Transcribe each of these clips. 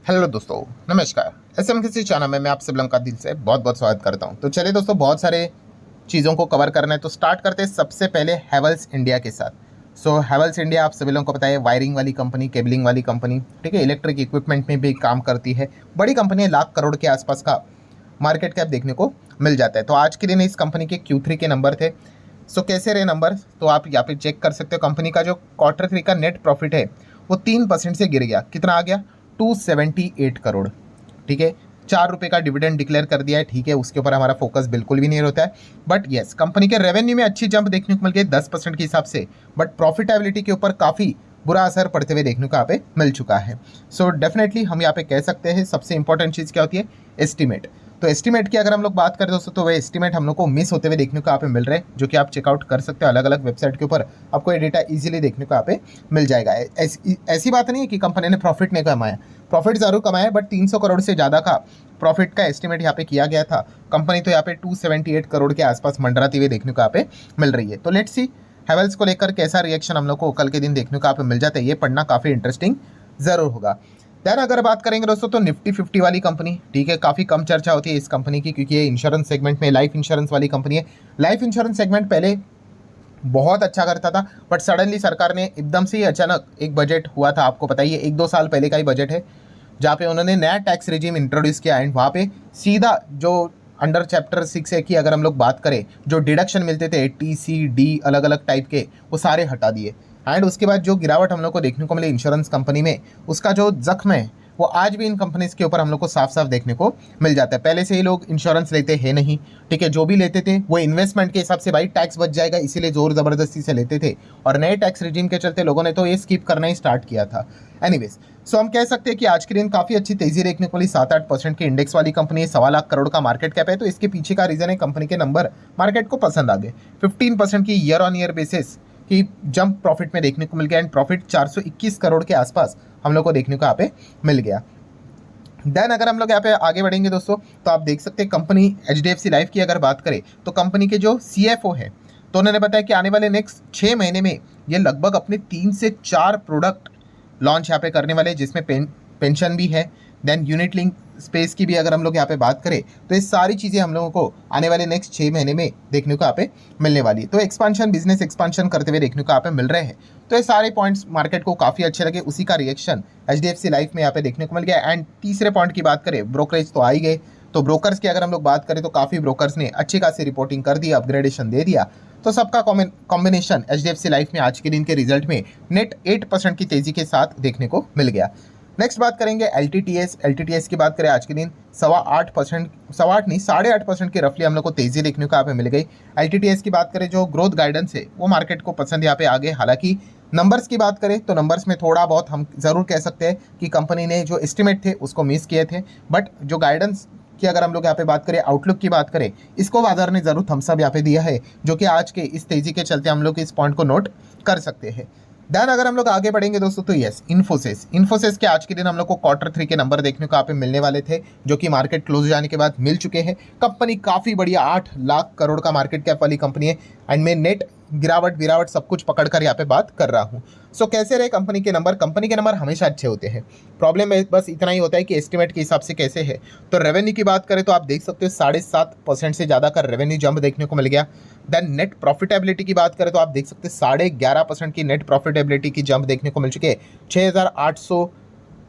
Hello दोस्तों, नमस्कार। SMKC channel में मैं आप सब लोगों का दिल से बहुत बहुत स्वागत करता हूं। तो चलिए दोस्तों, बहुत सारे चीज़ों को कवर करना है तो स्टार्ट करते हैं सबसे पहले हैवेल्स इंडिया के साथ। हैवेल्स इंडिया आप सभी लोगों को पता है, वायरिंग वाली कंपनी, केबलिंग वाली कंपनी, ठीक है, इलेक्ट्रिक इक्विपमेंट में भी काम करती है। बड़ी कंपनी है, लाख करोड़ के आसपास का मार्केट कैप देखने को मिल जाता है। तो आज के दिन इस कंपनी के Q3 के नंबर थे। कैसे रहे नंबर, तो आप यहाँ पे चेक कर सकते हो। कंपनी का जो Q3 का नेट प्रॉफिट है वो 3% से गिर गया। कितना आ गया? 278 करोड़। ठीक है, ₹4 का डिविडेंड डिक्लेयर कर दिया है। ठीक है, उसके ऊपर हमारा फोकस बिल्कुल भी नहीं होता है। बट यस, कंपनी के रेवेन्यू में अच्छी जंप देखने को मिल गई 10% के हिसाब से। बट प्रॉफिटेबिलिटी के ऊपर काफ़ी बुरा असर पड़ते हुए देखने को यहाँ पे मिल चुका है। डेफिनेटली हम यहाँ पे कह सकते हैं सबसे इंपॉर्टेंट चीज़ क्या होती है? एस्टिमेट। तो एस्टिमेट की अगर हम लोग बात करें दोस्तों, तो वह एस्टिमेट हम लोग को मिस होते हुए देखने को यहाँ पे मिल रहे हैं, जो कि आप चेकआउट कर सकते हो अलग अलग वेबसाइट के ऊपर। आपको ये डेटा इजीली देखने को यहाँ पे मिल जाएगा। ऐसी बात नहीं है कि कंपनी ने प्रॉफिट नहीं कमाया, प्रॉफिट जरूर कमाया, बट 300 करोड़ से ज़्यादा का प्रॉफिट का एस्टिमेट यहाँ पे किया गया था। कंपनी तो यहाँ पे 278 करोड़ के आसपास मंडराती हुई देखने को यहाँ पे मिल रही है। तो लेट्स सी हैवेल्स को लेकर कैसा रिएक्शन हम लोग को कल के दिन देखने को यहाँ पे मिल जाता है। ये पढ़ना काफ़ी इंटरेस्टिंग जरूर होगा। देन अगर बात करेंगे दोस्तों, तो निफ्टी 50 वाली कंपनी, ठीक है, काफ़ी कम चर्चा होती है इस कंपनी की, क्योंकि ये इंश्योरेंस सेगमेंट में लाइफ इंश्योरेंस वाली कंपनी है। लाइफ इंश्योरेंस सेगमेंट पहले बहुत अच्छा करता था, बट सडनली सरकार ने एकदम से ही अचानक एक बजट हुआ था, आपको पता ही है, 1-2 साल पहले का ही बजट है, जहाँ पे उन्होंने नया टैक्स रिजीम इंट्रोड्यूस किया। एंड वहाँ पे सीधा जो अंडर चैप्टर 6 की अगर हम लोग बात करें, जो डिडक्शन मिलते थे TCD अलग अलग टाइप के, वो सारे हटा दिए। एंड उसके बाद जो गिरावट हम लोग को देखने को मिली इंश्योरेंस कंपनी में, उसका जो जख्म है वो आज भी इन कंपनीज के ऊपर हम लोग को साफ साफ देखने को मिल जाता है। पहले से ही लोग इंश्योरेंस लेते हैं नहीं, ठीक है, जो भी लेते थे वो इन्वेस्टमेंट के हिसाब से, भाई टैक्स बच जाएगा इसीलिए जोर ज़बरदस्ती से लेते थे, और नए टैक्स रिजीम के चलते लोगों ने तो ये स्किप करना ही स्टार्ट किया था। एनीवेज, हम कह सकते हैं कि आज के दिन काफ़ी अच्छी तेजी देखने को मिली। 7-8% की इंडेक्स वाली कंपनी है, 1.25 लाख करोड़ का मार्केट कैप है। तो इसके पीछे का रीज़न है कंपनी के नंबर मार्केट को पसंद आ गए। 15% की ईयर ऑन ईयर बेसिस की जंप प्रॉफिट में देखने को मिल गया। एंड प्रॉफिट 421 करोड़ के आसपास हम लोग को देखने को यहाँ पे मिल गया। देन अगर हम लोग यहाँ पे आगे बढ़ेंगे दोस्तों, तो आप देख सकते हैं कंपनी HDFC लाइफ की अगर बात करें, तो कंपनी के जो CFO है, तो उन्होंने बताया कि आने वाले नेक्स्ट 6 महीने में ये लगभग अपने 3 से 4 प्रोडक्ट लॉन्च यहाँ पे करने वाले हैं, जिसमें पेंशन भी है। देन यूनिट लिंक स्पेस की भी अगर हम लोग यहाँ पे बात करें, तो ये सारी चीज़ें हम लोगों को आने वाले नेक्स्ट 6 महीने में देखने को यहाँ पे मिलने वाली है। तो एक्सपांशन, बिजनेस एक्सपांशन करते हुए देखने को यहाँ पे मिल रहे हैं। तो ये सारे पॉइंट्स मार्केट को काफ़ी अच्छे लगे, उसी का रिएक्शन HDFC लाइफ में यहाँ पे देखने को मिल गया। एंड तीसरे पॉइंट की बात करें, ब्रोकरेज तो आ ही गए। तो ब्रोकर्स की अगर हम लोग बात करें, तो काफ़ी ब्रोकर्स ने अच्छी खासी रिपोर्टिंग कर दी, अपग्रेडेशन दे दिया। तो सबका कॉम्बिनेशन HDFC लाइफ में आज के दिन के रिजल्ट में नेट 8% की तेजी के साथ देखने को मिल गया। नेक्स्ट बात करेंगे LTTS की बात करें, आज के दिन 8.25%, 8.25 नहीं 8.5% की रफली हम लोग को तेजी देखने को यहाँ पे मिल गई। LTTS की बात करें, जो ग्रोथ गाइडेंस है वो मार्केट को पसंद यहाँ पे आ गए। हालांकि नंबर्स की बात करें, तो नंबर्स में थोड़ा बहुत हम ज़रूर कह सकते हैं कि कंपनी ने जो एस्टिमेट थे उसको मिस किए थे, बट जो गाइडेंस की अगर हम लोग यहाँ पे बात करें, आउटलुक की बात करें, इसको बाजार ने ज़रूर थम्स अप यहाँ पे दिया है, जो कि आज के इस तेज़ी के चलते हम लोग इस पॉइंट को नोट कर सकते हैं। देन अगर हम लोग आगे बढ़ेंगे दोस्तों, तो यस, इन्फोसिस के आज के दिन हम लोग को Q3 के नंबर देखने को यहाँ पे मिलने वाले थे, जो कि मार्केट क्लोज जाने के बाद मिल चुके हैं। कंपनी काफ़ी बढ़िया 8 लाख करोड़ का मार्केट कैप वाली कंपनी है। एंड मैं नेट गिरावट सब कुछ पकड़कर यहाँ पे बात कर रहा हूँ। कैसे रहे कंपनी के नंबर? कंपनी के नंबर हमेशा अच्छे होते हैं, प्रॉब्लम बस इतना ही होता है कि एस्टिमेट के हिसाब से कैसे है। तो रेवेन्यू की बात करें, तो आप देख सकते हो 7.5% से ज़्यादा का रेवेन्यू जंप देखने को मिल गया। देन नेट प्रॉफिटेबिलिटी की बात करें, तो आप देख सकते हैं 11.5% की नेट प्रॉफिटेबिलिटी की जंप देखने को मिल चुकी है। 6,800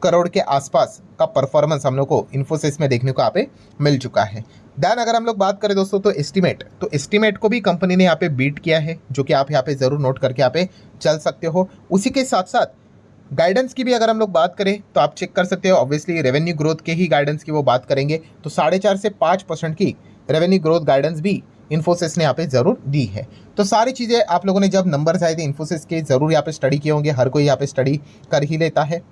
करोड़ के आसपास का परफॉर्मेंस हम लोग को इन्फोसिस में देखने को यहाँ पे मिल चुका है। देन अगर हम लोग बात करें दोस्तों, तो एस्टिमेट को भी कंपनी ने यहाँ पे बीट किया है, जो कि आप यहाँ पे ज़रूर नोट करके यहाँ पे चल सकते हो। उसी के साथ साथ गाइडेंस की भी अगर हम लोग बात करें, तो आप चेक कर सकते हो, ऑब्वियसली रेवेन्यू ग्रोथ के ही गाइडेंस की वो बात करेंगे, तो 4.5 से 5% की रेवेन्यू ग्रोथ गाइडेंस भी इन्फोसिस ने यहाँ पे ज़रूर दी है। तो सारी चीज़ें आप लोगों ने जब नंबर्स आए थे इन्फोसिस के, ज़रूर यहाँ पे स्टडी किए होंगे, हर कोई यहाँ पे स्टडी कर ही लेता है।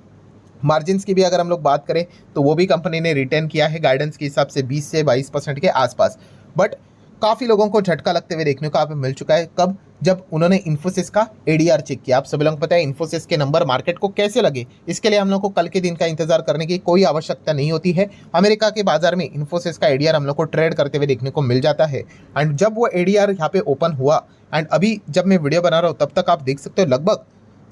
मार्जिन्स की भी अगर हम लोग बात करें, तो वो भी कंपनी ने रिटेन किया है गाइडेंस के हिसाब से 20 से 22% के आसपास। बट काफ़ी लोगों को झटका लगते हुए देखने को यहाँ पे मिल चुका है। कब? जब उन्होंने इन्फोसिस का ADR चेक किया। आप सभी लोगों को पता है इन्फोसिस के नंबर मार्केट को कैसे लगे, इसके लिए हम लोग को कल के दिन का इंतजार करने की कोई आवश्यकता नहीं होती है। अमेरिका के बाजार में इन्फोसिस का ADR हम लोग को ट्रेड करते हुए देखने को मिल जाता है। एंड जब वो ADR यहाँ पे ओपन हुआ, एंड अभी जब मैं वीडियो बना रहा हूँ, तब तक आप देख सकते हो लगभग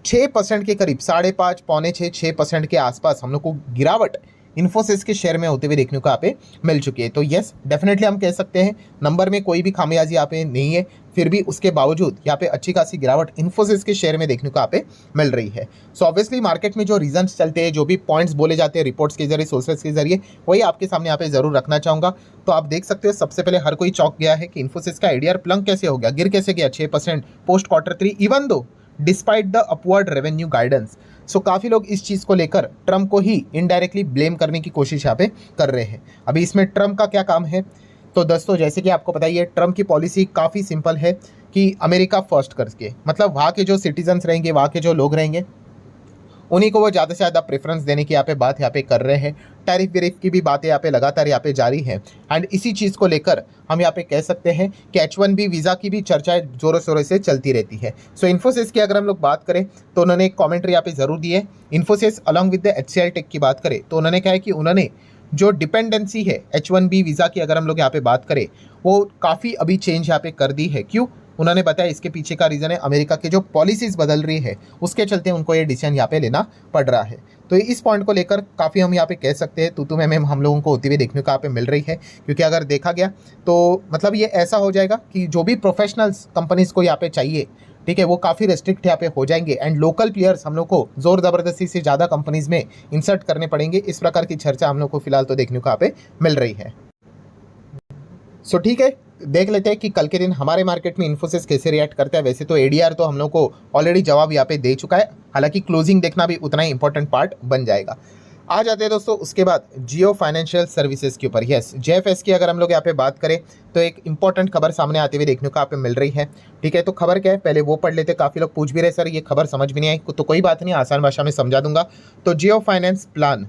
6% के करीब, 5.5 पौने 6% के आसपास हम लोग को गिरावट इन्फोसिस के शेयर में होते हुए देखने को यहाँ पे मिल चुकी है। तो यस, डेफिनेटली हम कह सकते हैं नंबर में कोई भी खामियाजी यहाँ पे नहीं है, फिर भी उसके बावजूद यहाँ पे अच्छी खासी गिरावट इन्फोसिस के शेयर में देखने को यहाँ पे मिल रही है। सो ऑब्वियसली मार्केट में जो रीजंस चलते हैं, जो भी पॉइंट्स बोले जाते हैं रिपोर्ट्स के जरिए, सोर्सेस के जरिए, वही आपके सामने यहाँ पे जरूर रखना चाहूँगा। तो आप देख सकते हो सबसे पहले हर कोई चौंक गया है कि इन्फोसिस का ADR प्लंक कैसे हो गया, गिर कैसे गया 6% post Q3, even though despite the upward revenue guidance. So काफ़ी लोग इस चीज़ को लेकर ट्रम्प को ही इनडायरेक्टली ब्लेम करने की कोशिश यहाँ पे कर रहे हैं। अभी इसमें ट्रम्प का क्या काम है, तो दोस्तों जैसे कि आपको पता ही है, ट्रम्प की पॉलिसी काफ़ी सिंपल है कि अमेरिका फर्स्ट करके, मतलब वहाँ के जो सिटीजन्स रहेंगे, वहाँ के जो लोग रहेंगे, उन्हीं को वो ज़्यादा से ज़्यादा प्रेफरेंस देने की बात यहाँ पे कर रहे हैं। टैरिफ वेरिफ की भी बातें यहाँ पे लगातार यहाँ पे जारी है। एंड इसी चीज़ को लेकर हम यहाँ पे कह सकते हैं कि H1B वीज़ा की भी चर्चाएं जोरों शोरों से चलती रहती है। सो इन्फोसिस की अगर हम लोग बात करें तो उन्होंने एक कॉमेंट्री यहाँ पे ज़रूर दी है। Infosys along with the HCL tech की बात करें तो उन्होंने कहा है कि उन्होंने जो डिपेंडेंसी है H1B वीज़ा की, अगर हम लोग यहाँ पे बात करें, वो काफ़ी अभी चेंज यहाँ पे कर दी है। क्यों? उन्होंने बताया इसके पीछे का रीज़न है अमेरिका की जो पॉलिसीज़ बदल रही है, उसके चलते उनको ये डिसीजन यहाँ पे लेना पड़ रहा है। तो इस पॉइंट को लेकर काफ़ी हम यहाँ पे कह सकते हैं तू में हम लोगों को होती हुई देखने को यहाँ पे मिल रही है। क्योंकि अगर देखा गया तो मतलब ये ऐसा हो जाएगा कि जो भी प्रोफेशनल्स कंपनीज़ को यहाँ पे चाहिए, ठीक है, वो काफ़ी रेस्ट्रिक्ट यहाँ पे हो जाएंगे एंड लोकल प्लेयर्स हम लोग को जोर ज़बरदस्ती से ज़्यादा कंपनीज़ में इंसर्ट करने पड़ेंगे। इस प्रकार की चर्चा हम लोग को फिलहाल तो देखने को यहाँ पे मिल रही है। सो ठीक है, देख लेते हैं कि कल के दिन हमारे मार्केट में इन्फोसिस कैसे रिएक्ट करता है। वैसे तो ADR तो हम लोग को ऑलरेडी जवाब यहाँ पे दे चुका है, हालांकि क्लोजिंग देखना भी उतना ही इंपॉर्टेंट पार्ट बन जाएगा। आ जाते हैं दोस्तों उसके बाद जियो फाइनेंशियल सर्विसेज के ऊपर। यस, JFS की अगर हम लोग यहाँ पे बात करें तो एक इंपॉर्टेंट खबर सामने आते हुए देखने को यहाँ पे मिल रही है। ठीक है, तो खबर क्या है पहले वो पढ़ लेते। काफ़ी लोग पूछ भी रहे सर ये खबर समझ भी नहीं आई, तो कोई बात नहीं, आसान भाषा में समझा दूंगा। तो जियो फाइनेंस प्लान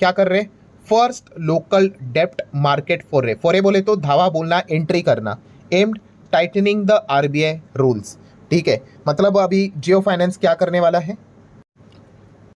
क्या कर रहे हैं, फर्स्ट लोकल डेप्ट मार्केट फोरे बोले तो धावा बोलना, एंट्री करना, aimed tightening the RBI rules. ठीक है, मतलब अभी जियो फाइनेंस क्या करने वाला है,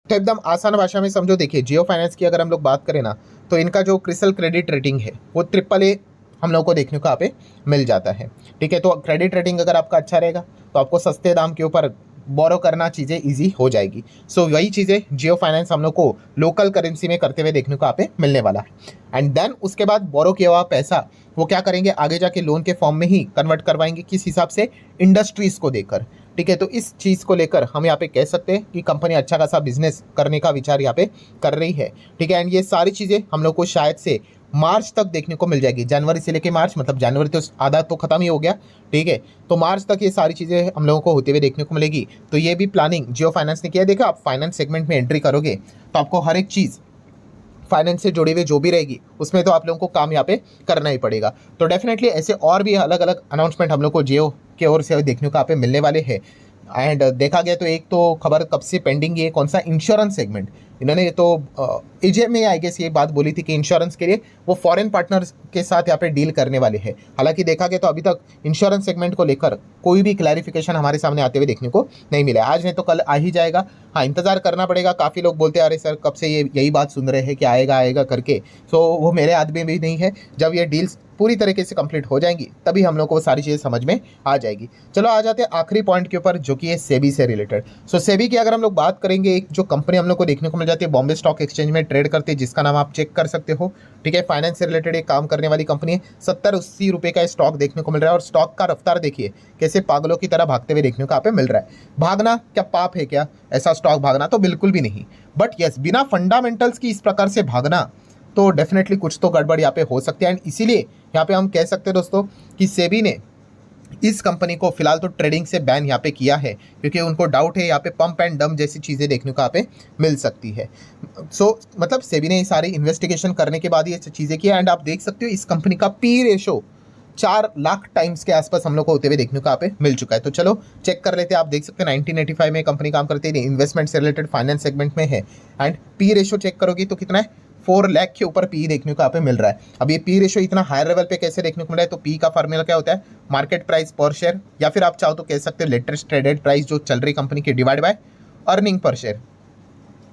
तो एकदम आसान भाषा में समझो। देखिए जियो फाइनेंस की अगर हम लोग बात करें ना, तो इनका जो क्रिसल क्रेडिट रेटिंग है वो AAA हम लोग को देखने को यहाँ पे मिल जाता है। ठीक है, तो क्रेडिट रेटिंग अगर आपका अच्छा रहेगा तो आपको सस्ते दाम के ऊपर बोरो करना चीज़ें इजी हो जाएगी। सो वही चीज़ें जियो फाइनेंस हम लोग को लोकल करेंसी में करते हुए देखने को यहाँ पे मिलने वाला है। एंड देन उसके बाद बोरो किया हुआ पैसा वो क्या करेंगे, आगे जाके लोन के फॉर्म में ही कन्वर्ट करवाएंगे, किस हिसाब से, इंडस्ट्रीज़ को देकर। ठीक है, तो इस चीज़ को लेकर हम यहाँ पे कह सकते हैं कि कंपनी अच्छा खासा बिजनेस करने का विचार यहाँ पे कर रही है। ठीक है, एंड ये सारी चीज़ें हम लोग को शायद से मार्च तक देखने को मिल जाएगी। जनवरी से लेके मार्च, मतलब जनवरी तो आधा तो खत्म ही हो गया। ठीक है, तो मार्च तक ये सारी चीज़ें हम लोगों को होते हुए देखने को मिलेगी। तो ये भी प्लानिंग जियो फाइनेंस ने किया है। देखो आप फाइनेंस सेगमेंट में एंट्री करोगे तो आपको हर एक चीज़ फाइनेंस से जुड़ी हुई जो भी रहेगी उसमें तो आप लोगों को काम यहाँ पे करना ही पड़ेगा। तो डेफिनेटली ऐसे और भी अलग अलग अनाउंसमेंट हम लोग को जियो के ओर से देखने को यहाँ पे मिलने वाले हैं। एंड देखा गया तो एक तो खबर कब से पेंडिंग है, कौन सा, इंश्योरेंस सेगमेंट। इन्होंने तो AGM में आई गेस ये बात बोली थी कि इंश्योरेंस के लिए वो फॉरेन पार्टनर्स के साथ यहाँ पे डील करने वाले हैं। हालांकि देखा गया तो अभी तक इंश्योरेंस सेगमेंट को लेकर कोई भी क्लैरिफिकेशन हमारे सामने आते हुए देखने को नहीं मिला। आज नहीं तो कल आ ही जाएगा। हाँ, इंतजार करना पड़ेगा। काफ़ी लोग बोलते आ रहे सर कब से यही बात सुन रहे हैं कि आएगा आएगा करके। सो वो मेरे हाथ में भी नहीं है। जब ये डील्स पूरी तरीके से कंप्लीट हो जाएंगी तभी हम लोग को वो सारी चीज़ें समझ में आ जाएगी। चलो आ जाते हैं आखिरी पॉइंट के ऊपर, जो कि है सेबी से रिलेटेड। सो सेबी की अगर हम लोग बात करेंगे, एक जो कंपनी हम लोग को देखने को मिल जाती है, बॉम्बे स्टॉक एक्सचेंज में ट्रेड करते हैं, जिसका नाम आप चेक कर सकते हो। ठीक है, फाइनेंस से रिलेटेड एक काम करने वाली कंपनी है। 70-80 रुपये का स्टॉक देखने को मिल रहा है और स्टॉक का रफ्तार देखिए कैसे पागलों की तरह भागते हुए देखने को यहाँ पे मिल रहा है। भागना क्या पाप है क्या, ऐसा स्टॉक भागना? तो बिल्कुल भी नहीं। बट यस, बिना फंडामेंटल्स की इस प्रकार से भागना तो डेफिनेटली कुछ तो गड़बड़ यहाँ पे हो सकती है। एंड इसीलिए यहाँ पे हम कह सकते हैं दोस्तों कि सेबी ने इस कंपनी को फिलहाल तो ट्रेडिंग से बैन यहाँ पे किया है, क्योंकि उनको डाउट है यहाँ पे पंप एंड डंप जैसी चीज़ें देखने को यहाँ पे मिल सकती है। सो मतलब सेबी ने ये सारी इन्वेस्टिगेशन करने के बाद ये चीज़ें की। एंड आप देख सकते हो इस कंपनी का पी रेशो 4 लाख टाइम्स के आसपास हम लोग को होते हुए देखने को यहाँ पे मिल चुका है। तो चलो चेक कर लेते हैं। आप देख सकते हैं 1985 में कंपनी काम करती है, इन्वेस्टमेंट से रिलेटेड फाइनेंस सेगमेंट में है। एंड पी रेशो चेक करोगी तो कितना है, 4 लाख के ऊपर पी देखने को यहाँ पे मिल रहा है। अब ये पी रेशो इतना हायर लेवल पे कैसे देखने को मिल रहा है, तो पी का फार्मूला क्या होता है, मार्केट प्राइस पर शेयर, या फिर आप चाहो तो कह सकते हो लेटेस्ट ट्रेडेड प्राइस जो चल रही कंपनी की divide by earning per share.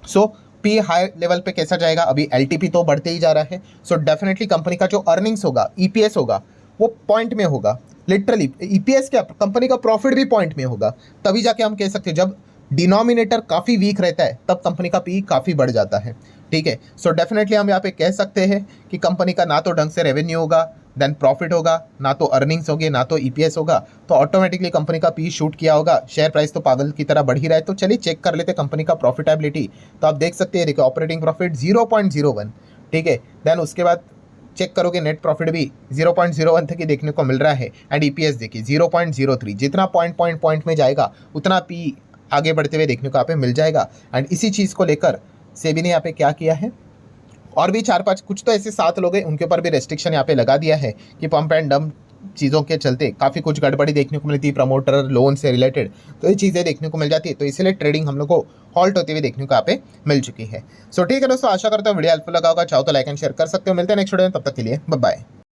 So P high level पे कैसा जाएगा, अभी LTP तो बढ़ते ही जा रहा है। सो डेफिनेटली कंपनी का जो अर्निंग्स होगा, EPS होगा, वो पॉइंट में होगा। लिटरली EPS क्या, कंपनी का प्रॉफिट भी पॉइंट में होगा। तभी जाके हम कह सकते हैं जब डिनोमिनेटर काफ़ी वीक रहता है तब कंपनी का पी काफ़ी बढ़ जाता है। ठीक है, सो डेफिनेटली हम यहाँ पे कह सकते हैं कि कंपनी का ना तो ढंग से रेवेन्यू होगा, देन प्रॉफिट होगा, ना तो अर्निंग्स होगी, ना तो ईपीएस होगा, तो ऑटोमेटिकली कंपनी का पी शूट किया होगा, शेयर प्राइस तो पागल की तरह बढ़ ही रहा है। तो चलिए चेक कर लेते हैं कंपनी का प्रॉफिटेबिलिटी। तो आप देख सकते हैं, देखिए ऑपरेटिंग प्रॉफिट 0.01, ठीक है, देन उसके बाद चेक करोगे नेट प्रॉफिट भी 0.01 तक ही देखने को मिल रहा है, एंड ईपीएस देखिए 0.03। जितना पॉइंट में जाएगा उतना पी आगे बढ़ते हुए देखने को यहाँ पे मिल जाएगा। एंड इसी चीज़ को लेकर सेबी ने यहाँ पे क्या किया है, और भी 4-5 कुछ तो ऐसे 7 लोग हैं, उनके ऊपर भी रेस्ट्रिक्शन यहाँ पे लगा दिया है कि पंप एंड डंप चीज़ों के चलते काफ़ी कुछ गड़बड़ी देखने को मिलती है, प्रमोटर लोन से रिलेटेड, तो ये चीज़ें देखने को मिल जाती है। तो इसलिए ट्रेडिंग हम लोग को हॉल्ट होते हुए देखने को यहाँ पे मिल चुकी है। सो ठीक है दोस्तों, आशा करता हूँ वीडियो हेल्पफुल लगा होगा। चाहो तो लाइक एंड शेयर कर सकते हो। मिलते हैं नेक्स्ट वीडियो में, तब तक के लिए बाय बाय।